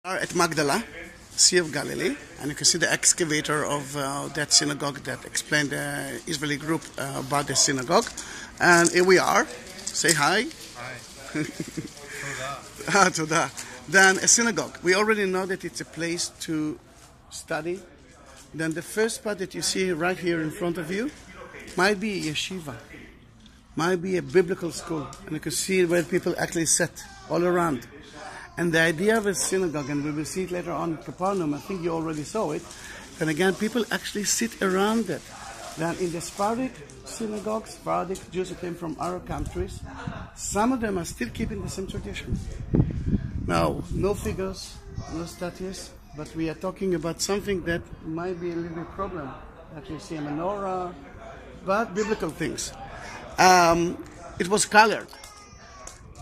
Are at Migdal, Sea of Galilee, and you can see the excavator of that synagogue that explained the Israeli group about the synagogue. And here we are. Say hi. Hi. Toda. Then a synagogue. We already know that it's a place to study. Then the first part that you see right here in front of you might be a yeshiva, might be a biblical school, and you can see where people actually sit all around. And the idea of a synagogue, and we will see it later on in Capernaum, I think you already saw it, and again, people actually sit around it. Then in the Sephardic synagogues, Sephardic Jews who came from Arab countries, some of them are still keeping the same tradition. Now, no figures, no statues, but we are talking about something that might be a little bit problem. That you see a menorah, but biblical things. It was colored.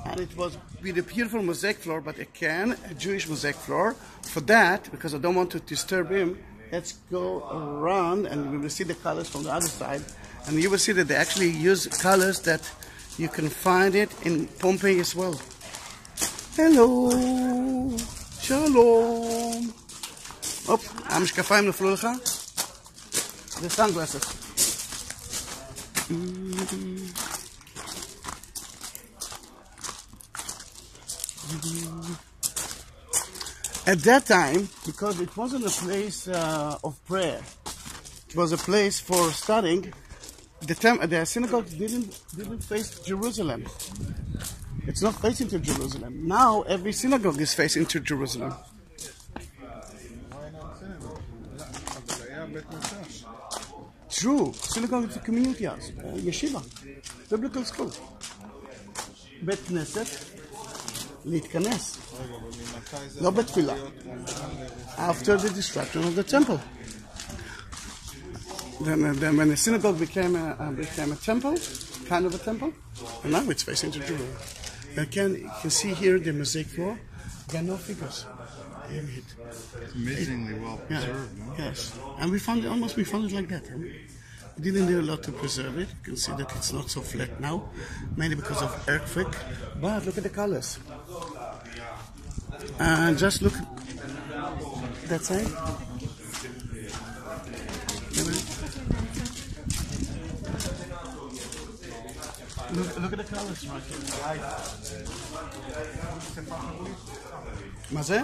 And it was with a beautiful mosaic floor, but again, a Jewish mosaic floor. For that, because I don't want to disturb him, let's go around and we will see the colors from the other side. And you will see that they actually use colors that you can find it in Pompeii as well. Hello, shalom. Oh, המשקפיים נפלו לך? The sunglasses. At that time, because it wasn't a place of prayer, it was a place for studying. The synagogue didn't face Jerusalem. It's not facing to Jerusalem. Now every synagogue is facing to Jerusalem. True, synagogue is a community house, yeshiva, biblical school, בית הכנסת. להתכנס, לא בתפילה, after the destruction of the temple. Then when the synagogue became a temple, kind of a temple, and now it's facing to Jerusalem. Again, you can see here the mosaic floor. There are no figures. It's amazingly well preserved. Yeah. No? Yes, and we found it like that. We didn't do a lot to preserve it. You can see that it's not so flat now, mainly because of earthquake. But look at the colors. And just look at that side. Look at the colors right here. מה זה?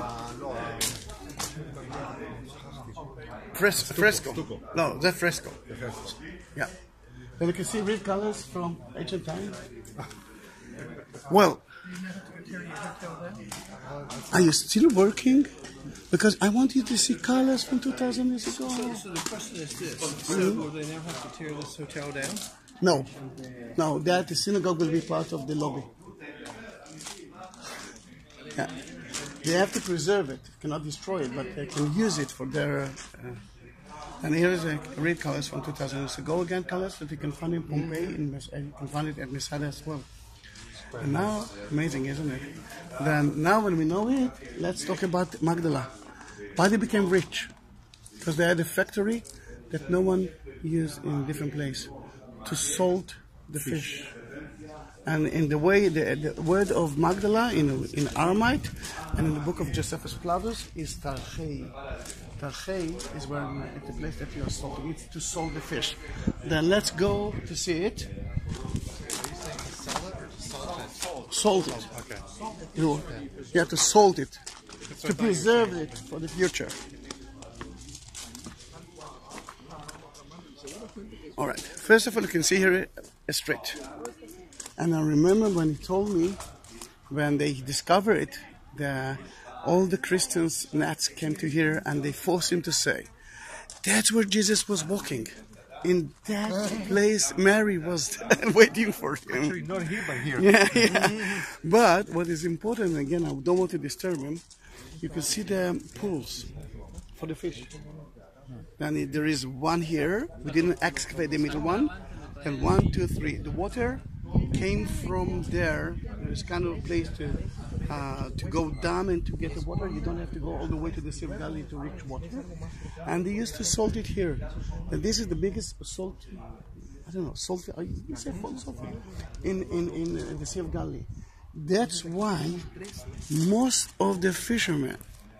Fresco. No, that's fresco. Yeah. Then you can see real colors from ancient times. Well, are you still working? Because I want you to see colors from 2,000 years ago. So the question is this. So will they now have to tear this hotel down? No, the synagogue will be part of the lobby. Yeah. They have to preserve it, cannot destroy it, but they can use it for their... and here is a real colors from 2,000 years ago. Again, colors that you can find in Pompeii, and you can find it at Masada as well. And now, amazing, isn't it? Then now when we know it, let's talk about Migdal. Why they became rich? Because they had a factory that no one used in a different place to salt the fish. And in the way, the word of Migdal in Aramaic and in the book of Josephus Flavius is Tרכיי. Tרכיy is where it's the place that you are salting. It's to salt the fish. Then let's go to see it. Salt it. Okay. You have to salt it to preserve it for the future. All right. First of all, you can see here a street. And I remember when he told me, when they discovered it, all the Christians, Nats, came to here and they forced him to say, that's where Jesus was walking. In that place, Mary was waiting for him. Actually, not here, but here. Yeah. But what is important, again, I don't want to disturb him, you can see the pools for the fish. Then there is one here. We didn't excavate the middle one. And 1, 2, 3. The water came from there. There's kind of a place to go down and to get the water. You don't have to go all the way to the Sea of Galilee to reach water. And they used to salt it here. And this is the biggest salt, I don't know, salt, you say salt in the Sea of Galilee. That's why most of the fishermen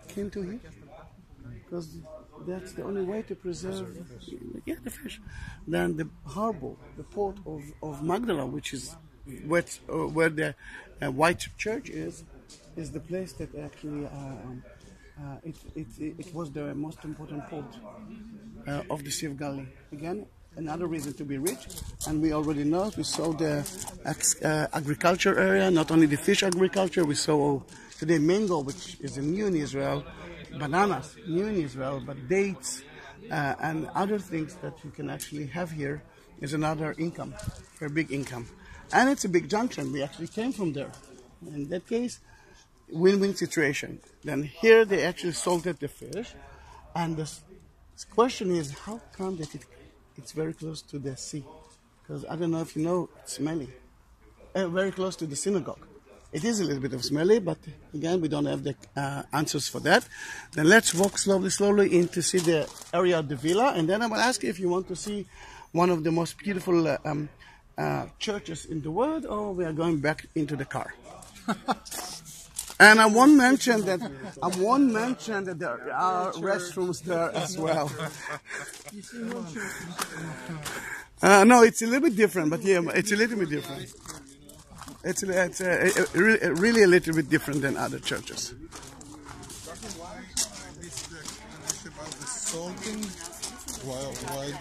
came to here because that's the only way to preserve the fish. Then the harbor, the port of Migdal, which is where the white church is the place that actually it was the most important port of the Sea of Galilee. Again, another reason to be rich, and we already know, we saw the agriculture area, not only the fish agriculture, we saw today mango, which is new in Israel, bananas, new in Israel, but dates and other things that you can actually have here is another income, very big income. And it's a big junction, we actually came from there. In that case, win-win situation. Then here they actually salted the fish, and the question is, how come that it's very close to the sea? Because I don't know if you know, it's smelly. Very close to the synagogue. It is a little bit of smelly, but again, we don't have the answers for that. Then let's walk slowly in to see the area of the villa, and then I will ask you if you want to see one of the most beautiful churches in the world, or we are going back into the car. And I won't mention that there are restrooms there as well. No, it's a little bit different, but yeah, it's a little bit different. It's really a little bit different than other churches. About the salting, why